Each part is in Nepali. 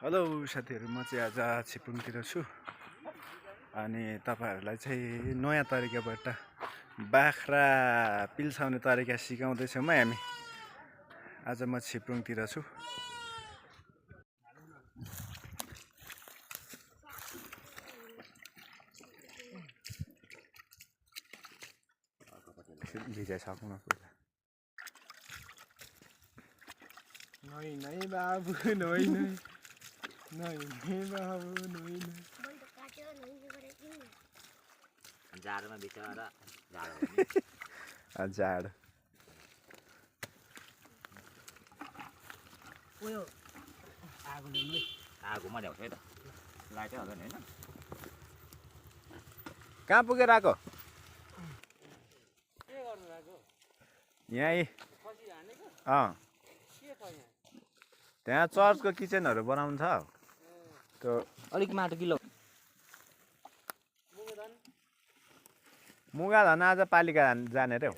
हेलो साथीहरू, म चाहिँ आज छिपुङतिर छु अनि तपाईहरुलाई चाहिँ नयाँ तरिकाबाट बाख्रा पिल्साउने तरिका सिकाउँदैछौँ है हामी। आज म छिपुङतिर छु। भिजाइसक्नु पर्छ। नै बाबु नै बाबु नै जाडोमा बिचरा जाड उयो आगो ल्याउनु आगोमा ल्याउँछ है त लाइटै हाल्दैन हैन। कहाँ पुगेर आएको? के गर्नु भएको? यही खसी हानेको? के छ यहाँ? त्यहाँ चर्चको किचनहरु बनाउनु छ। त्यो अलिक माटो किलो मुगा धन आज पालिका जाने रे हो।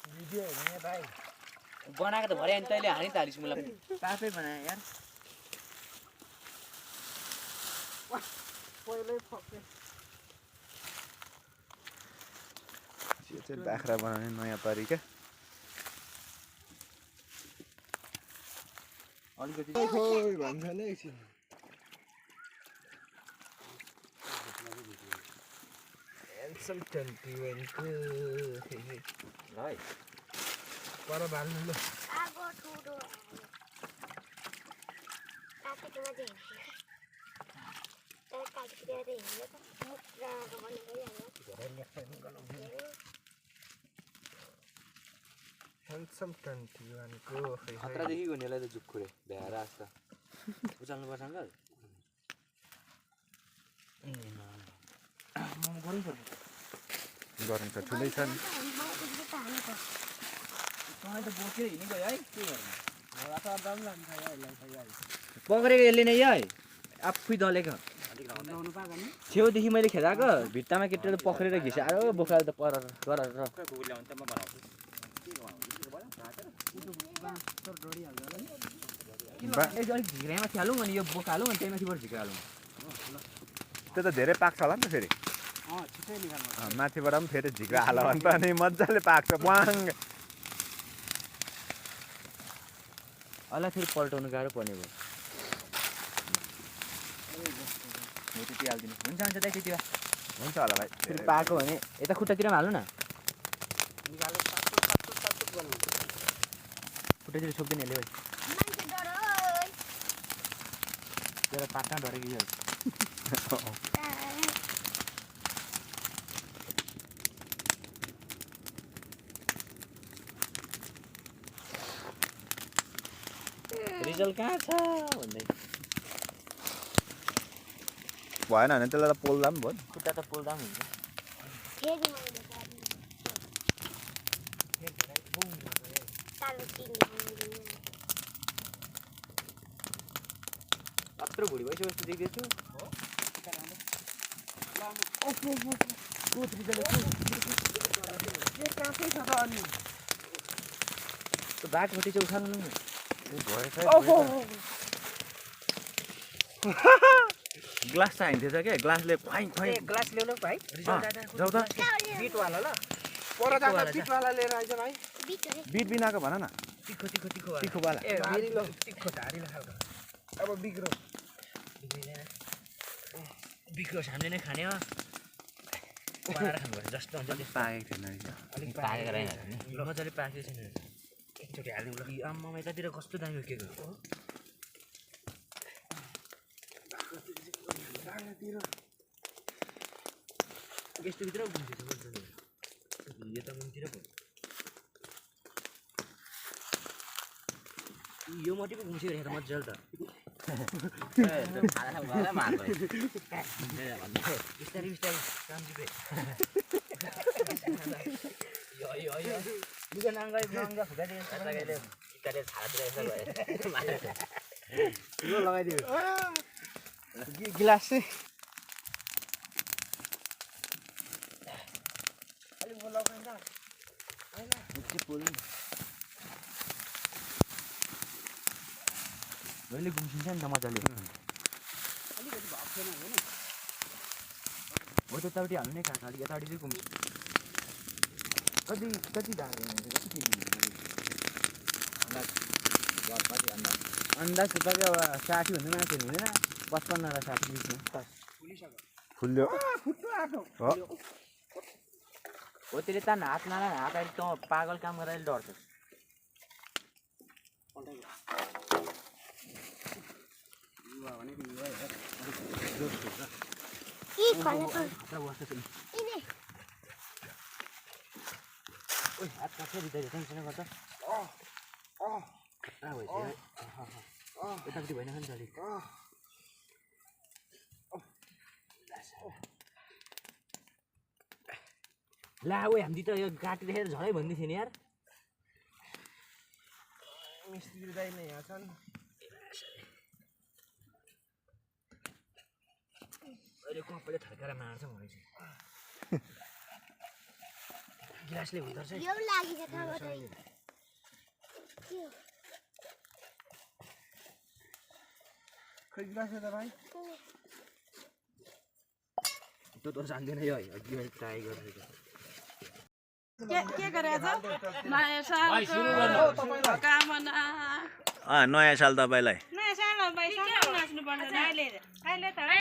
भिडियो हेर्ने भाइ बनाएको त भरे अनि तैँले हानि त हालिस् मलाई पापै बनाए यार। पहिल्यै फक्के यो चाहिँ बाख्रा बनाउने नयाँ तरिका। अलिकति खोइ भन्छ नि एकछिन। एन्सम 21 को है पर बाल्नु ल। आगो ठुलो काटेकोमा चाहिँ तर काटेको चाहिँ हिँड्यो त मुक्राको पनि भइहाल्यो। एन्सम 21 को खतरादेखि हुनेलाई त जुक्कुरे भ्याएर आस्ता उचाल्नु पर्छ अङ्कल। गर्नु त ठुलै छ नि। तपाईँ त बोकेर हिँडेको है के गर्नु रातारात लान्छ यसलाई पक्रेको यसले नै है आफै दलेको छेउदेखि मैले खेदाएको भित्तामा केटेर पक्रेर घिसायो बोक्राले त पर गरेर अलिक झिक्रामा हालौँ अनि यो बोकालौँ अनि त्यही माथिबाट झिक्रालौँ। त्यो त धेरै पाक्छ होला नि त फेरि। छिटै निकाल्नु। माथिबाट पनि फेरि झिक्रा हाल्यो भने त अनि मजाले पाक्छ वाङ। अलि फेरि पल्टाउनु गाह्रो पर्ने भयो। त्यति हालिदिनु हुन्छ हुन्छ दाइ त्यति भए हुन्छ होला भाइ। फेरि पाएको भने यता खुट्टातिर पनि हाल्नु न। निकाल्नु सातुक गर्नु। खुट्टातिर छोप्दैन यसले भाइ मान्छे डर है त्यसलाई पाक्न डरेको यो रिजल्ट कहाँ छ भन्दै भएन भने त्यसलाई त पोल्दा पनि भयो नि। खुट्टा त पोल्दा पनि हुन्छ। फेरि मैले तारो चिनी कत्रो भुडी भइसक्यो जस्तो देख्दैछु। त्यो बाघपट्टि चाहिँ उठाउनु न ग्लास चाहिन्थेछ क्या। ग्लासले खुवाइ खुवाइ ग्लास ल्याउनु भाइ। जाऊ त। बिटवाला ल। पर जाँदा बिटवाला लिएर आइज भाइ। बिट बिनाको भन न। तिखो तिखो तिखो तिखो वाला। ए भारी ल तिखो धारी खालको। अब बिग्रो बिग्रोस् हामीले नै खाने हो बनाएर खानुपर्छ जस्तो हुन्छ त्यस्तो पाकेको थिएन रहेछ। अलिक पाकेको रहेन मजाले पाकेको छैन एकचोटि हालिदिउँ ल। आम्मा यतातिर कस्तो दामी उकेको यस्तोभित्र घुम्दैछ यता मुनितिर पो यो मात्रै पो घुम्सियो रहेछ त मजाले त बिस्तारै बिस्तारै काम दिपे बुझेन अङ्गाई अङ्गा फुकाइदियो बिस्तारै छालातिर यसो लगाइदियो गिलास चाहिँ अलिक लगाउँदा होइन जहिले गुम्सिन्छ नि त मजाले हो त्यतापट्टि हाल्नु नै काका अलिक यतापट्टि चाहिँ गुम्छ कति कति धाएर कति केजी अन्दाज तपाईँको अब 60 भन्दा माथि हुँदैन 55 र 60 बिचमा फुल्यो हो त्यसले त हात नाला हात अहिले त पागल काम गरेर डर्छ के खल्ला त इने ओइ हात काट्यो रिदाले टेन्सन गर्छ यतापट्टि भएन नि त अलिक ला ओइ हामी त यो काटिरहेर झरै भन्दै थियो नि यार मिस्त्री दाइ नै यहाँ छन् अहिले कपले थर्केर मार्छ भनेछ गिलासले हुँदो रहेछ यो लागि छ थाहा बताइ खै गिलास त भाइ त्यो त जान्दैन यो अघि मैले ट्राई गरेको के गरेछ नयाँ सालको कामना नयाँ साल तपाईँलाई नयाँ साल नाच्नु पर्छ अहिले त